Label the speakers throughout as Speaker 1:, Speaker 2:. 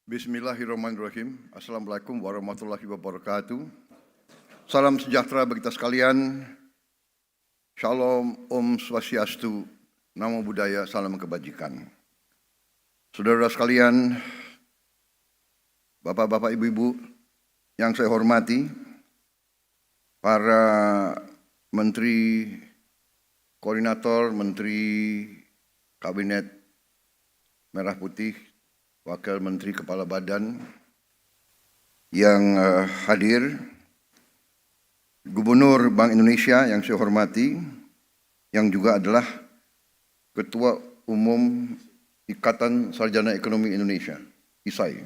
Speaker 1: Bismillahirrahmanirrahim. Assalamualaikum warahmatullahi wabarakatuh. Salam sejahtera bagi kita sekalian. Shalom, Om Swastiastu, Namo Buddhaya, salam kebajikan. Saudara sekalian, Bapak-bapak, Ibu-ibu yang saya hormati, para Menteri Koordinator, Menteri Kabinet Merah Putih, Wakil Menteri Kepala Badan yang hadir, Gubernur Bank Indonesia yang saya hormati, yang juga adalah Ketua Umum Ikatan Sarjana Ekonomi Indonesia, ISAI.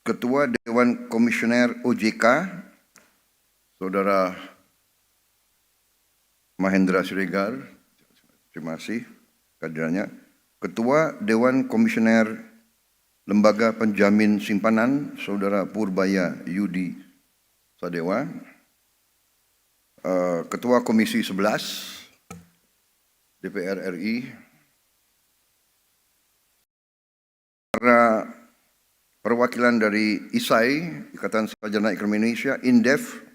Speaker 1: Ketua Dewan Komisioner OJK, Saudara Mahendra Siregar, terima kasih kehadirannya. Ketua Dewan Komisioner Lembaga Penjamin Simpanan, Saudara Purbaya Yudi Sadewa. Ketua Komisi 11 DPR RI. Para perwakilan dari ISAI, Ikatan Sarjana Ekonomi Indonesia, INDEF,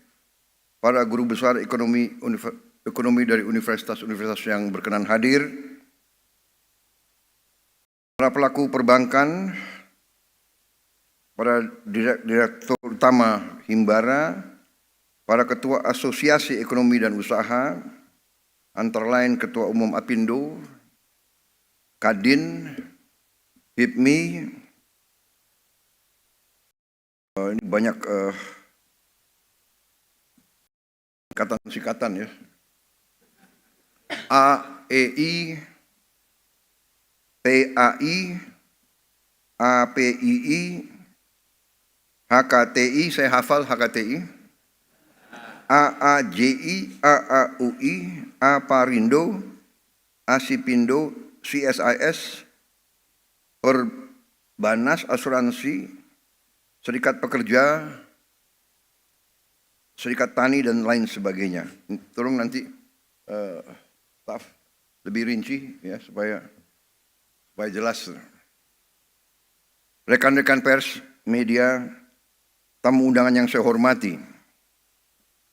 Speaker 1: para guru besar ekonomi dari universitas-universitas yang berkenan hadir, para pelaku perbankan, para direktur utama Himbara, para ketua asosiasi ekonomi dan usaha, antara lain Ketua Umum Apindo, Kadin, HIPMI, ini banyak singkatan ya. AEI, PAI, APII, HKTI, saya hafal HKTI, AAJI, AAUI, AParindo, ASIPindo, CSIS, Perbanas Asuransi, Serikat Pekerja, Serikat Tani, dan lain sebagainya. Tolong nanti staff lebih rinci ya supaya jelas. Rekan-rekan pers, media, tamu undangan yang saya hormati.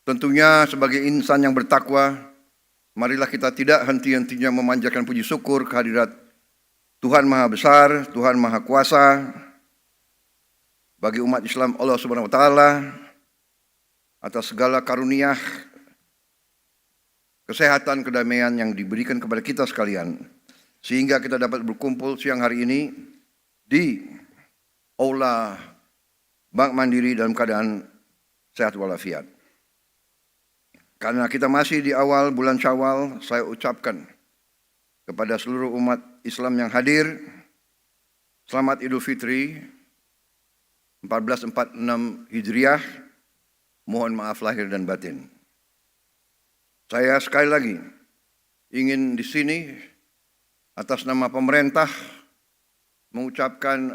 Speaker 1: Tentunya sebagai insan yang bertakwa, marilah kita tidak henti-hentinya memanjatkan puji syukur kehadirat Tuhan Maha Besar, Tuhan Maha Kuasa, bagi umat Islam Allah Subhanahu wa Ta'ala, atas segala karunia kesehatan, kedamaian yang diberikan kepada kita sekalian, sehingga kita dapat berkumpul siang hari ini di Aula Bank Mandiri dalam keadaan sehat walafiat. Karena kita masih di awal bulan Syawal, saya ucapkan kepada seluruh umat Islam yang hadir, selamat Idul Fitri 1446 Hijriah, mohon maaf lahir dan batin. Saya sekali lagi ingin di sini atas nama pemerintah mengucapkan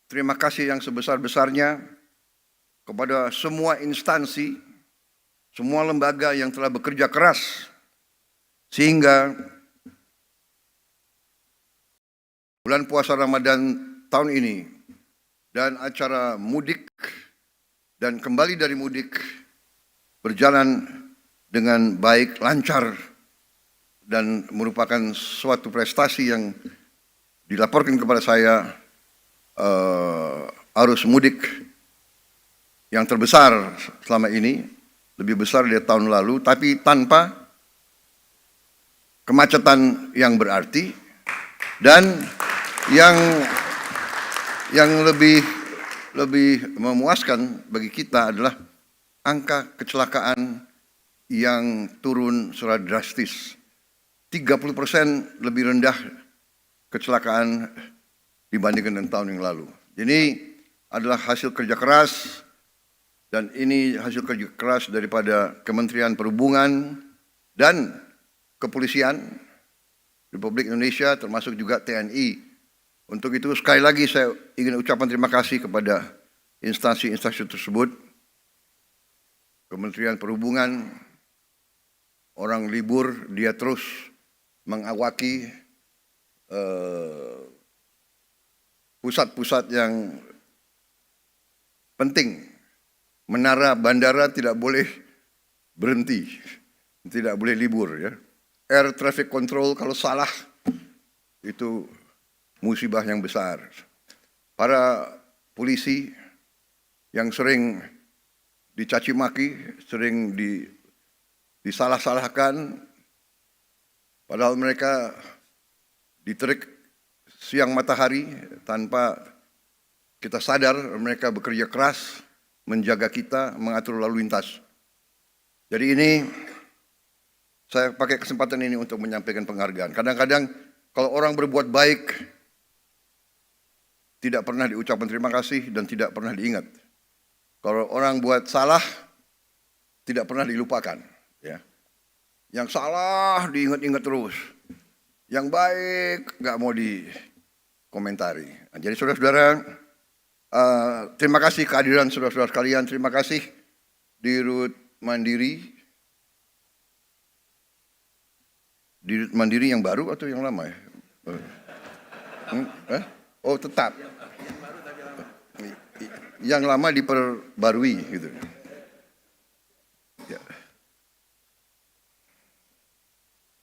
Speaker 1: terima kasih yang sebesar-besarnya kepada semua instansi, semua lembaga yang telah bekerja keras sehingga bulan puasa Ramadan tahun ini dan acara mudik dan kembali dari mudik berjalan dengan baik, lancar, dan merupakan suatu prestasi yang dilaporkan kepada saya, arus mudik yang terbesar selama ini, lebih besar dari tahun lalu, tapi tanpa kemacetan yang berarti, dan yang lebih memuaskan bagi kita adalah angka kecelakaan yang turun secara drastis. 30% lebih rendah kecelakaan dibandingkan dengan tahun yang lalu. Ini adalah hasil kerja keras, dan ini hasil kerja keras daripada Kementerian Perhubungan dan Kepolisian Republik Indonesia, termasuk juga TNI. Untuk itu sekali lagi saya ingin ucapkan terima kasih kepada instansi-instansi tersebut. Kementerian Perhubungan, orang libur dia terus mengawaki pusat-pusat yang penting. Menara bandara tidak boleh berhenti, tidak boleh libur ya. Air traffic control kalau salah itu musibah yang besar. Para polisi yang sering dicaci maki, sering disalah-salahkan, padahal mereka diterik siang matahari tanpa kita sadar mereka bekerja keras menjaga kita, mengatur lalu lintas. Jadi ini saya pakai kesempatan ini untuk menyampaikan penghargaan. Kadang-kadang kalau orang berbuat baik tidak pernah diucapkan terima kasih dan tidak pernah diingat. Kalau orang buat salah tidak pernah dilupakan. Ya. Yang salah diingat-ingat terus. Yang baik nggak mau dikomentari. Nah, jadi saudara-saudara, terima kasih kehadiran saudara-saudara sekalian. Terima kasih Dirut Mandiri. Dirut Mandiri yang baru atau yang lama ya? Oh tetap. Yang lama diperbarui gitu. Ya.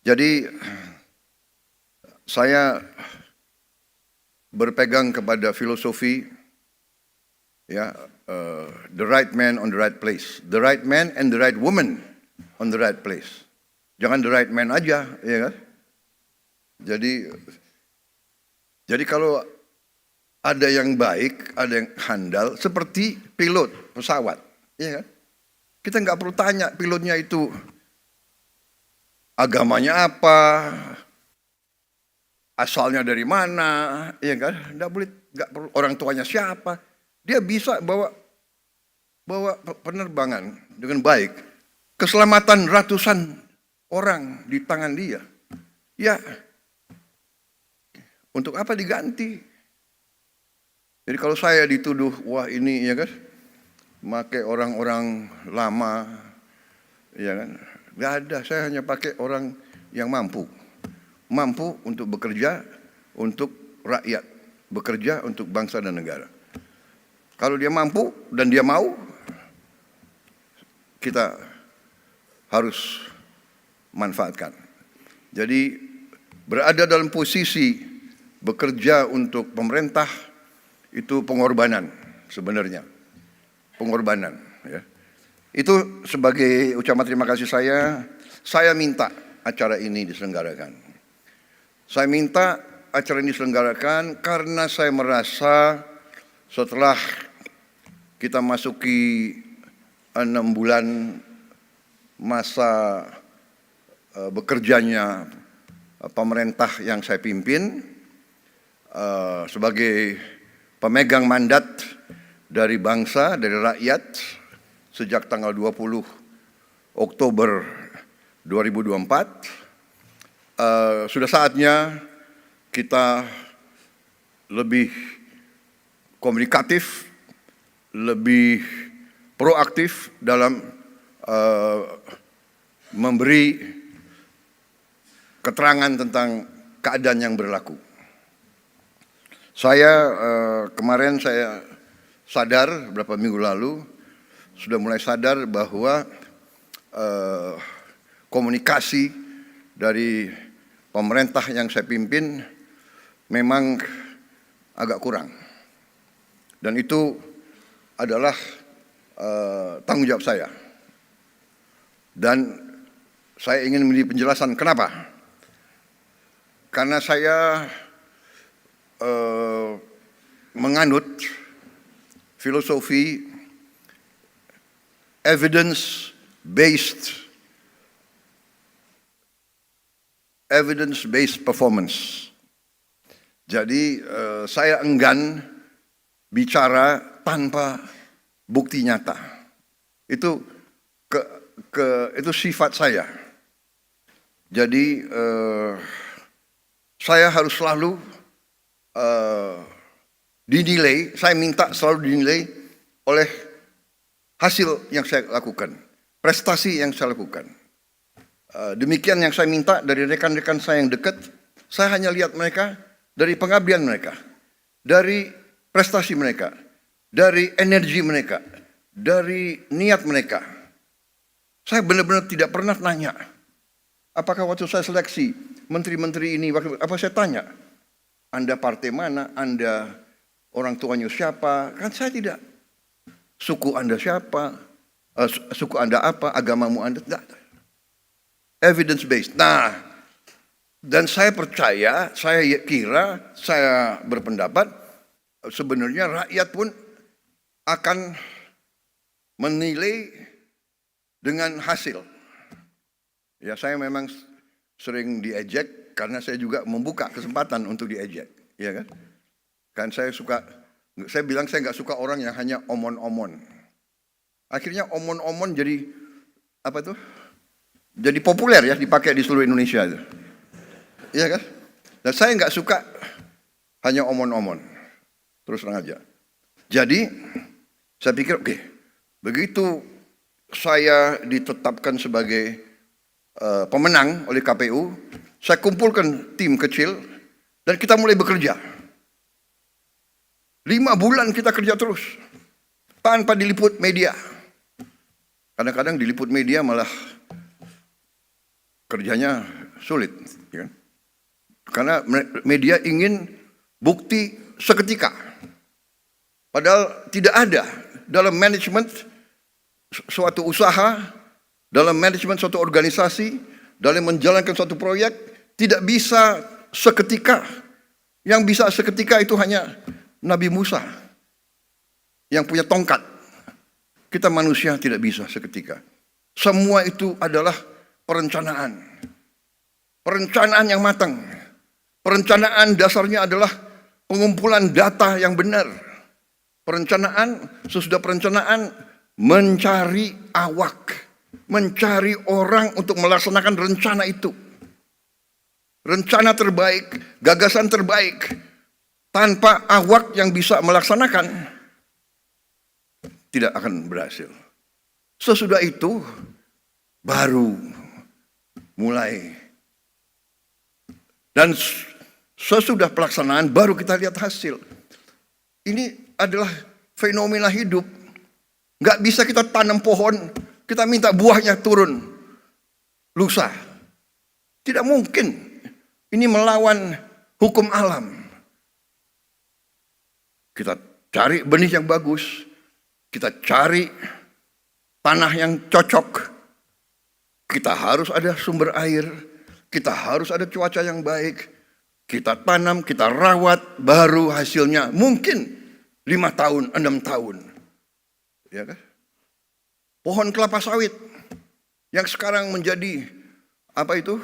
Speaker 1: Jadi saya berpegang kepada filosofi ya, the right man on the right place, the right man and the right woman on the right place. Jangan the right man aja, ya kan? Jadi kalau ada yang baik, ada yang handal, seperti pilot pesawat, ya kan? Kita nggak perlu tanya pilotnya itu agamanya apa, asalnya dari mana, ya kan? Nggak perlu orang tuanya siapa. Dia bisa bawa penerbangan dengan baik. Keselamatan ratusan orang di tangan dia. Ya, untuk apa diganti? Jadi kalau saya dituduh, wah ini ya kan, pakai orang-orang lama, ya kan? Nggak ada, saya hanya pakai orang yang mampu untuk bekerja untuk rakyat, bekerja untuk bangsa dan negara. Kalau dia mampu dan dia mau, kita harus manfaatkan. Jadi berada dalam posisi bekerja untuk pemerintah itu pengorbanan sebenarnya, pengorbanan. Ya. Itu sebagai ucapan terima kasih saya minta acara ini diselenggarakan. Saya minta acara ini diselenggarakan karena saya merasa setelah kita masuki 6 bulan masa bekerjanya pemerintah yang saya pimpin sebagai pemegang mandat dari bangsa, dari rakyat sejak tanggal 20 Oktober 2024, sudah saatnya kita lebih komunikatif, lebih proaktif dalam memberi keterangan tentang keadaan yang berlaku. Kemarin saya sadar beberapa minggu lalu sudah mulai sadar bahwa komunikasi dari pemerintah yang saya pimpin memang agak kurang. Dan itu adalah tanggung jawab saya. Dan saya ingin memberi penjelasan kenapa. Karena saya menganut filosofi evidence-based performance. Jadi saya enggan bicara tanpa bukti nyata. Itu itu sifat saya. Jadi saya harus selalu dinilai, saya minta selalu dinilai oleh hasil yang saya lakukan, prestasi yang saya lakukan. Demikian yang saya minta dari rekan-rekan saya yang dekat. Saya hanya lihat mereka dari pengabdian mereka, dari prestasi mereka, dari energi mereka, dari niat mereka. Saya benar-benar tidak pernah tanya, apakah waktu saya seleksi menteri-menteri ini, apa saya tanya, Anda partai mana, Anda orang tuanya siapa? Kan saya tidak. Suku Anda siapa? Suku Anda apa? Agamamu Anda? Tidak. Evidence based. Nah, dan saya percaya, saya kira, saya berpendapat sebenarnya rakyat pun akan menilai dengan hasil. Ya, saya memang sering diejek karena saya juga membuka kesempatan untuk diejek, ya kan? Kan saya bilang saya nggak suka orang yang hanya omon-omon. Akhirnya omon-omon jadi apa tuh? Jadi populer ya, dipakai di seluruh Indonesia itu. Iya kan? Dan saya nggak suka hanya omon-omon. Terus terang aja. Jadi saya pikir oke, begitu saya ditetapkan sebagai pemenang oleh KPU, saya kumpulkan tim kecil dan kita mulai bekerja. 5 bulan kita kerja terus tanpa diliput media. Kadang-kadang diliput media malah kerjanya sulit, ya. Karena media ingin bukti seketika. Padahal tidak ada dalam manajemen suatu usaha, dalam manajemen suatu organisasi, dalam menjalankan suatu proyek, tidak bisa seketika. Yang bisa seketika itu hanya Nabi Musa yang punya tongkat. Kita manusia tidak bisa seketika. Semua itu adalah perencanaan. Perencanaan yang matang. Perencanaan dasarnya adalah pengumpulan data yang benar. Perencanaan, sesudah perencanaan, mencari awak. Mencari orang untuk melaksanakan rencana itu. Rencana terbaik, gagasan terbaik. Tanpa awak yang bisa melaksanakan, tidak akan berhasil. Sesudah itu, baru mulai. Dan sesudah pelaksanaan baru kita lihat hasil. Ini adalah fenomena hidup. Nggak bisa kita tanam pohon, kita minta buahnya turun lusa. Tidak mungkin. Ini melawan hukum alam. Kita cari benih yang bagus, kita cari tanah yang cocok. Kita harus ada sumber air, kita harus ada cuaca yang baik, kita tanam, kita rawat, baru hasilnya mungkin 5 tahun, 6 tahun. Ya kan? Pohon kelapa sawit yang sekarang menjadi apa itu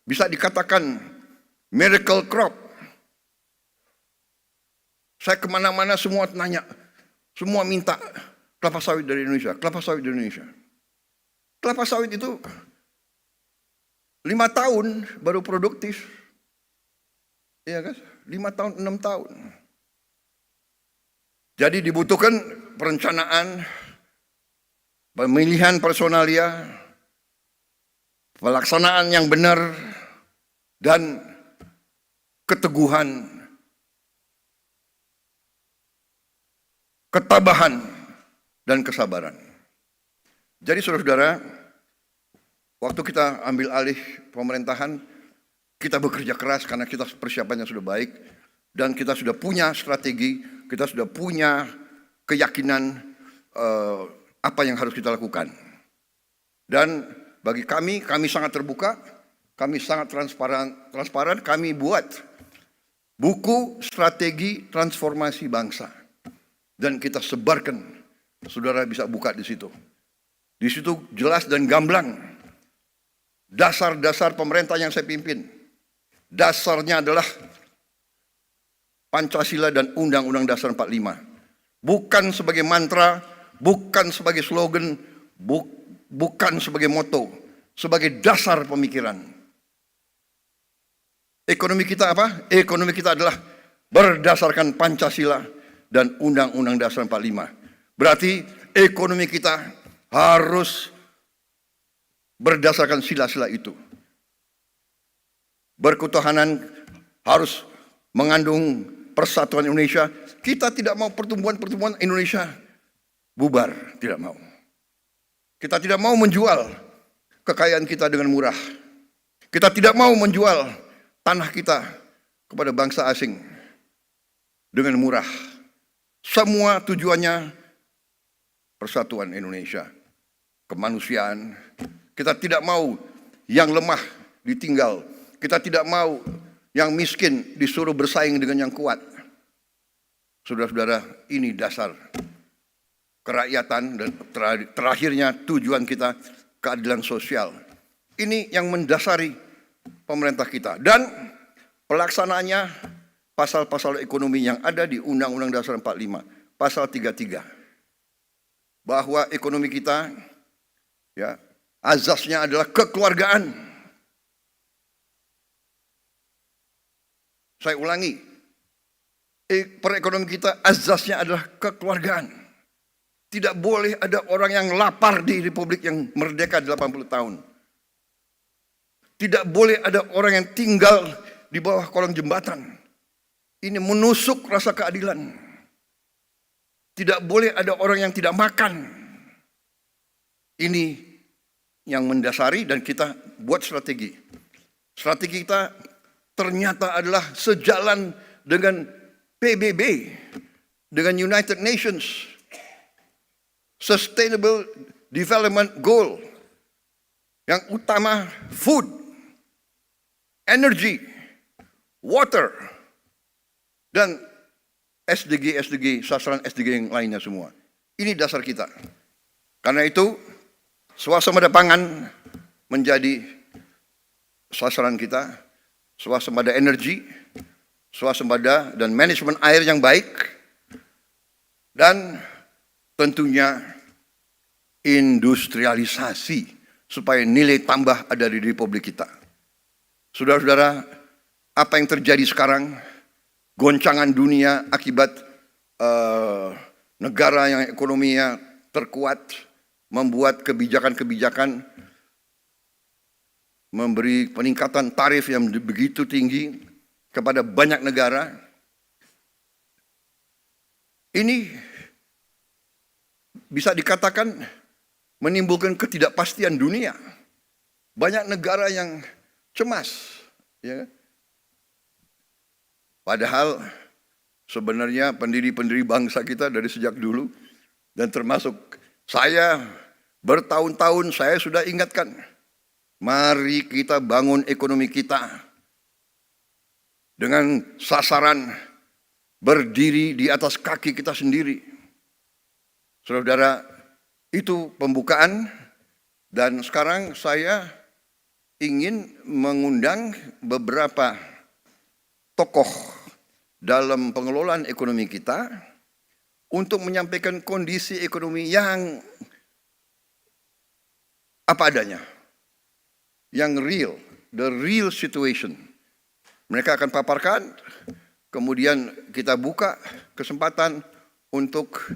Speaker 1: bisa dikatakan miracle crop. Saya kemana-mana semua nanya, semua minta kelapa sawit dari Indonesia, kelapa sawit dari Indonesia. Kelapa sawit itu 5 tahun baru produktif. Iya kan? 5 tahun, 6 tahun. Jadi dibutuhkan perencanaan, pemilihan personalia, pelaksanaan yang benar, dan keteguhan, ketabahan, dan kesabaran. Jadi saudara-saudara, waktu kita ambil alih pemerintahan, kita bekerja keras karena kita persiapannya sudah baik, dan kita sudah punya strategi, kita sudah punya keyakinan apa yang harus kita lakukan. Dan bagi kami sangat terbuka, kami sangat transparan, kami buat buku strategi transformasi bangsa. Dan kita sebarkan, saudara bisa buka di situ. Di situ jelas dan gamblang dasar-dasar pemerintah yang saya pimpin. Dasarnya adalah Pancasila dan Undang-Undang Dasar 45. Bukan sebagai mantra, bukan sebagai slogan, bukan sebagai moto, sebagai dasar pemikiran. Ekonomi kita apa? Ekonomi kita adalah berdasarkan Pancasila dan Undang-Undang Dasar 45. Berarti ekonomi kita harus berdasarkan sila-sila itu. Berketuhanan harus mengandung persatuan Indonesia. Kita tidak mau pertumbuhan Indonesia bubar, tidak mau. Kita tidak mau menjual kekayaan kita dengan murah. Kita tidak mau menjual tanah kita kepada bangsa asing dengan murah. Semua tujuannya persatuan Indonesia, kemanusiaan. Kita tidak mau yang lemah ditinggal. Kita tidak mau yang miskin disuruh bersaing dengan yang kuat. Saudara-saudara, ini dasar kerakyatan dan terakhirnya tujuan kita keadilan sosial. Ini yang mendasari pemerintah kita. Dan pelaksanaannya pasal-pasal ekonomi yang ada di Undang-Undang Dasar 45, pasal 33. Bahwa ekonomi kita ya azasnya adalah kekeluargaan. Saya ulangi, perekonomian kita azasnya adalah kekeluargaan. Tidak boleh ada orang yang lapar di Republik yang merdeka 80 tahun. Tidak boleh ada orang yang tinggal di bawah kolong jembatan. Ini menusuk rasa keadilan. Tidak boleh ada orang yang tidak makan. Ini yang mendasari dan kita buat strategi. Strategi kita ternyata adalah sejalan dengan PBB, dengan United Nations Sustainable Development Goal. Yang utama food, energy, water, dan SDG, sasaran SDG yang lainnya semua. Ini dasar kita. Karena itu, swasembada pangan menjadi sasaran kita, swasembada energi, swasembada dan manajemen air yang baik, dan tentunya industrialisasi supaya nilai tambah ada di Republik kita. Saudara-saudara, apa yang terjadi sekarang, goncangan dunia akibat negara yang ekonominya terkuat, membuat kebijakan-kebijakan, memberi peningkatan tarif yang begitu tinggi kepada banyak negara. Ini bisa dikatakan menimbulkan ketidakpastian dunia. Banyak negara yang cemas, ya. Padahal sebenarnya pendiri-pendiri bangsa kita dari sejak dulu, dan termasuk saya bertahun-tahun saya sudah ingatkan, mari kita bangun ekonomi kita dengan sasaran berdiri di atas kaki kita sendiri. Saudara-saudara, itu pembukaan, dan sekarang saya ingin mengundang beberapa tokoh dalam pengelolaan ekonomi kita untuk menyampaikan kondisi ekonomi yang apa adanya, yang real, the real situation. Mereka akan paparkan, kemudian kita buka kesempatan untuk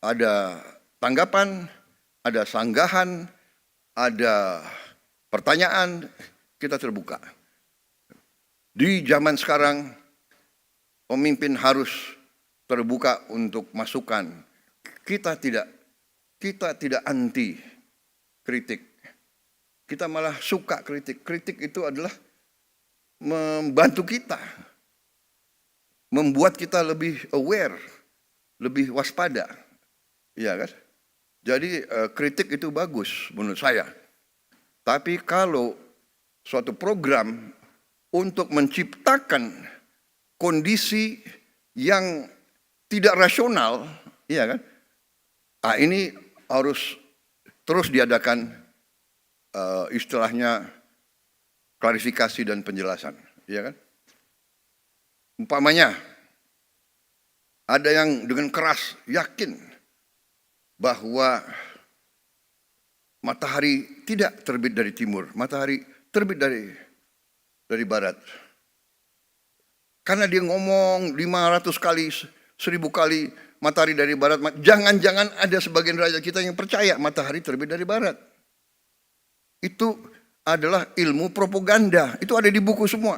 Speaker 1: ada tanggapan, ada sanggahan, ada pertanyaan, kita terbuka. Di zaman sekarang, pemimpin harus terbuka untuk masukan. Kita tidak anti kritik. Kita malah suka kritik. Kritik itu adalah membantu kita, membuat kita lebih aware, lebih waspada. Iya kan? Jadi kritik itu bagus menurut saya. Tapi kalau suatu program untuk menciptakan kondisi yang tidak rasional, iya kan? Ini harus terus diadakan istilahnya klarifikasi dan penjelasan, iya kan? Umpamanya ada yang dengan keras yakin bahwa matahari tidak terbit dari timur, matahari terbit dari barat. Karena dia ngomong 500 kali, 1000 kali matahari dari barat, jangan-jangan ada sebagian rakyat kita yang percaya matahari terbit dari barat. Itu adalah ilmu propaganda. Itu ada di buku semua.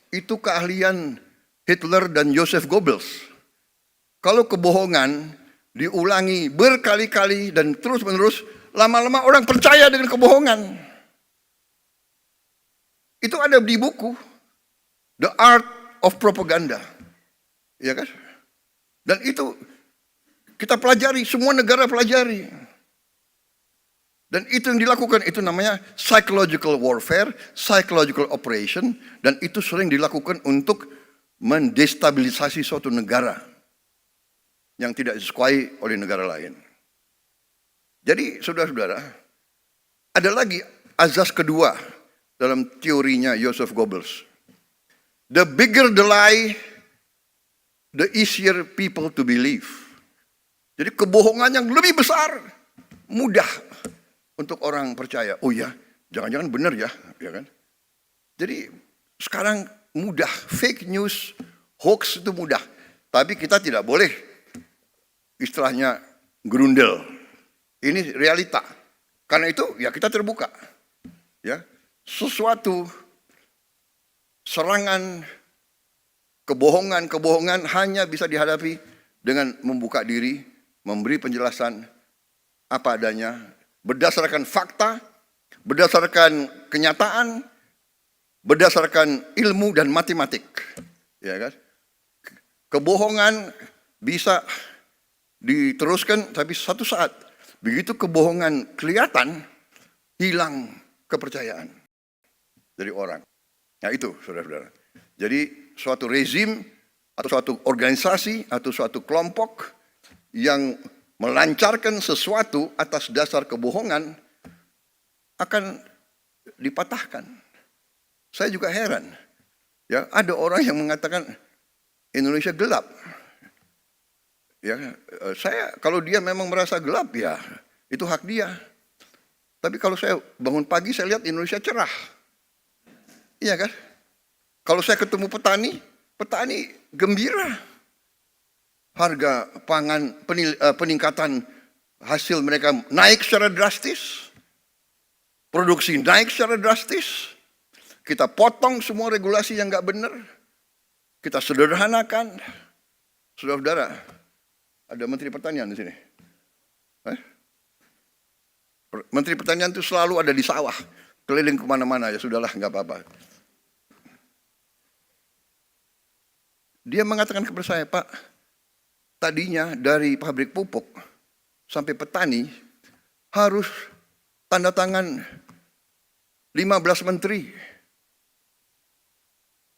Speaker 1: Itu keahlian Hitler dan Joseph Goebbels. Kalau kebohongan diulangi berkali-kali dan terus-menerus, lama-lama orang percaya dengan kebohongan. Itu ada di buku The Art of Propaganda. Ya kan? Dan itu kita pelajari, semua negara pelajari. Dan itu yang dilakukan, itu namanya psychological warfare, psychological operation, dan itu sering dilakukan untuk mendestabilisasi suatu negara yang tidak disukai oleh negara lain. Jadi saudara-saudara, ada lagi azas kedua dalam teorinya Joseph Goebbels. The bigger the lie, the easier people to believe. Jadi kebohongan yang lebih besar, mudah untuk orang percaya. Oh ya, jangan-jangan benar ya, ya kan? Jadi sekarang mudah, fake news, hoax itu mudah. Tapi kita tidak boleh istilahnya gerundel. Ini realita. Karena itu ya kita terbuka. Ya, sesuatu serangan kebohongan hanya bisa dihadapi dengan membuka diri, memberi penjelasan apa adanya, berdasarkan fakta, berdasarkan kenyataan, berdasarkan ilmu dan matematik. Ya kan? Kebohongan bisa diteruskan, tapi satu saat begitu kebohongan kelihatan, hilang kepercayaan dari orang. Nah itu saudara-saudara. Jadi suatu rezim atau suatu organisasi atau suatu kelompok yang melancarkan sesuatu atas dasar kebohongan akan dipatahkan. Saya juga heran. Ya, ada orang yang mengatakan Indonesia gelap. Ya, saya kalau dia memang merasa gelap ya itu hak dia. Tapi kalau saya bangun pagi saya lihat Indonesia cerah. Iya kan? Kalau saya ketemu petani, petani gembira. Harga pangan, peningkatan hasil mereka naik secara drastis. Produksi naik secara drastis. Kita potong semua regulasi yang nggak benar. Kita sederhanakan. Saudara-saudara, ada Menteri Pertanian di sini. Menteri Pertanian itu selalu ada di sawah. Keliling kemana-mana, ya sudahlah, nggak apa-apa. Dia mengatakan kepada saya, Pak, tadinya dari pabrik pupuk sampai petani harus tanda tangan 15 menteri,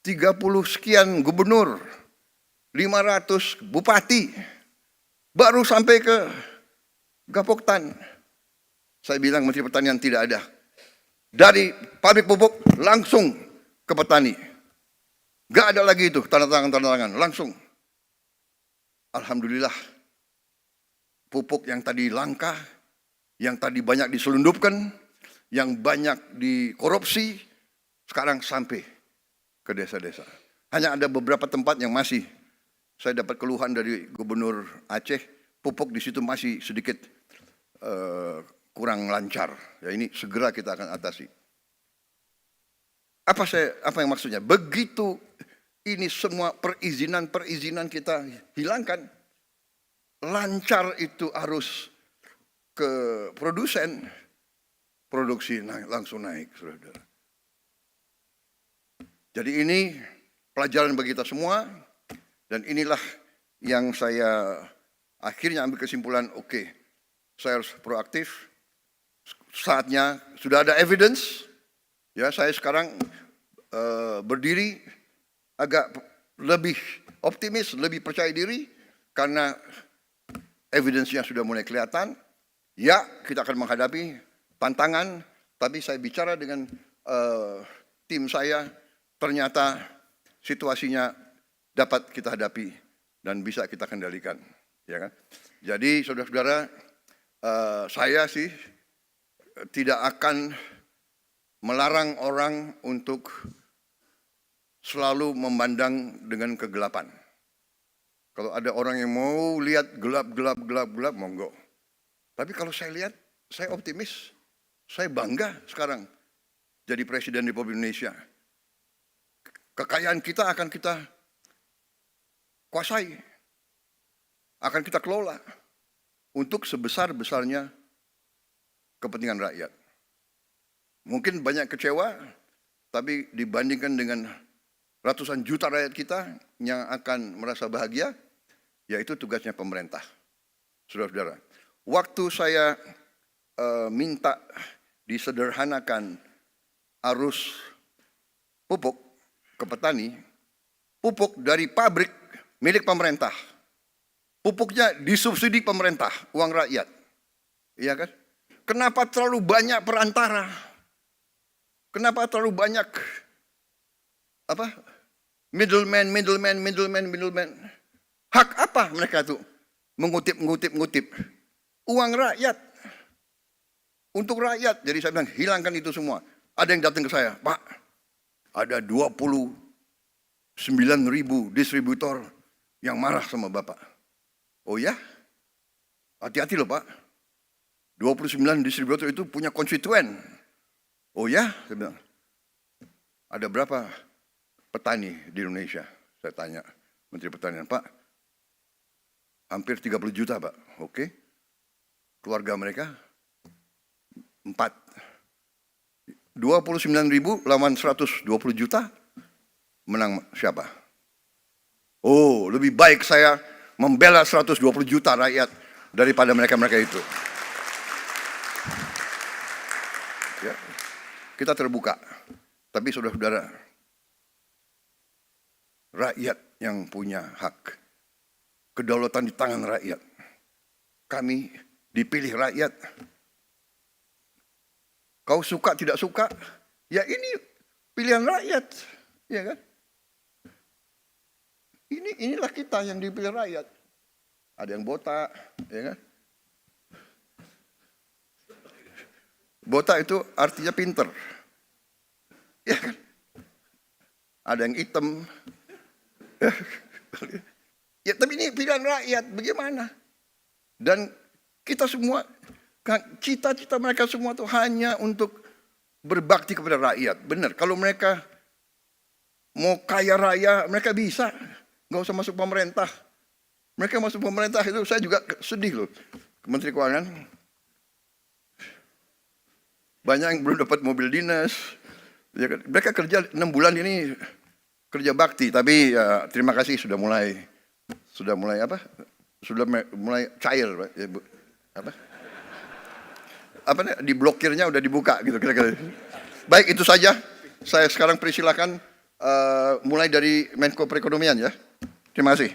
Speaker 1: 30 sekian gubernur, 500 bupati, baru sampai ke Gapoktan. Saya bilang Menteri Pertanian tidak ada. Dari pabrik pupuk langsung ke petani. Gak ada lagi itu tanda tangan, langsung. Alhamdulillah, pupuk yang tadi langka, yang tadi banyak diselundupkan, yang banyak dikorupsi, sekarang sampai ke desa-desa. Hanya ada beberapa tempat yang masih, saya dapat keluhan dari Gubernur Aceh, pupuk di situ masih sedikit kurang lancar. Ya ini segera kita akan atasi. Apa yang maksudnya? Begitu ini semua perizinan kita hilangkan, lancar itu arus ke produsen, produksi langsung naik, saudara. Jadi ini pelajaran bagi kita semua, dan inilah yang saya akhirnya ambil kesimpulan, oke, saya harus proaktif, saatnya sudah ada evidence, ya saya sekarang berdiri agak lebih optimis, lebih percaya diri, karena evidence-nya sudah mulai kelihatan. Ya, kita akan menghadapi tantangan, tapi saya bicara dengan tim saya, ternyata situasinya dapat kita hadapi dan bisa kita kendalikan. Ya kan? Jadi saudara-saudara, saya sih tidak akan melarang orang untuk selalu memandang dengan kegelapan. Kalau ada orang yang mau lihat gelap, monggo. Tapi kalau saya lihat, saya optimis. Saya bangga sekarang jadi Presiden Republik Indonesia. Kekayaan kita akan kita kuasai, akan kita kelola untuk sebesar-besarnya kepentingan rakyat. Mungkin banyak kecewa, tapi dibandingkan dengan ratusan juta rakyat kita yang akan merasa bahagia, yaitu tugasnya pemerintah. Saudara-saudara, waktu saya minta disederhanakan arus pupuk ke petani, pupuk dari pabrik milik pemerintah, pupuknya disubsidi pemerintah, uang rakyat, iya kan? Kenapa terlalu banyak perantara? Kenapa terlalu banyak middleman? Hak apa mereka tuh mengutip uang rakyat untuk rakyat? Jadi saya bilang hilangkan itu semua. Ada yang datang ke saya, Pak, ada 29.000 distributor yang marah sama Bapak. Oh ya? Hati-hati loh Pak. 29 distributor itu punya konstituen. Oh ya? Saya bilang. Ada berapa petani di Indonesia? Saya tanya Menteri Pertanian, Pak, hampir 30 juta Pak. Oke. Keluarga mereka 4. 29.000 lawan 120 juta, menang siapa? Oh, lebih baik saya membela 120 juta rakyat daripada mereka-mereka itu. Ya, kita terbuka. Tapi saudara-saudara, rakyat yang punya hak. Kedaulatan di tangan rakyat. Kami dipilih rakyat. Kau suka tidak suka, ya ini pilihan rakyat, ya kan? Inilah kita yang dipilih rakyat. Ada yang botak, ya kan? Botak itu artinya pinter, ya kan? Ada yang hitam, ya tapi ini pilihan rakyat, bagaimana? Dan kita semua, cita-cita mereka semua itu hanya untuk berbakti kepada rakyat. Benar, kalau mereka mau kaya raya, mereka bisa. Nggak usah masuk pemerintah. Mereka masuk pemerintah itu, saya juga sedih loh. Menteri Keuangan, banyak yang belum dapat mobil dinas. Ya, mereka kerja 6 bulan ini, kerja bakti. Tapi ya, terima kasih sudah mulai apa? Sudah mulai cair, Pak. Ya, Bu. Diblokirnya udah dibuka gitu kira-kira. Baik, itu saja. Saya sekarang persilakan mulai dari Menko Perekonomian ya. Terima kasih.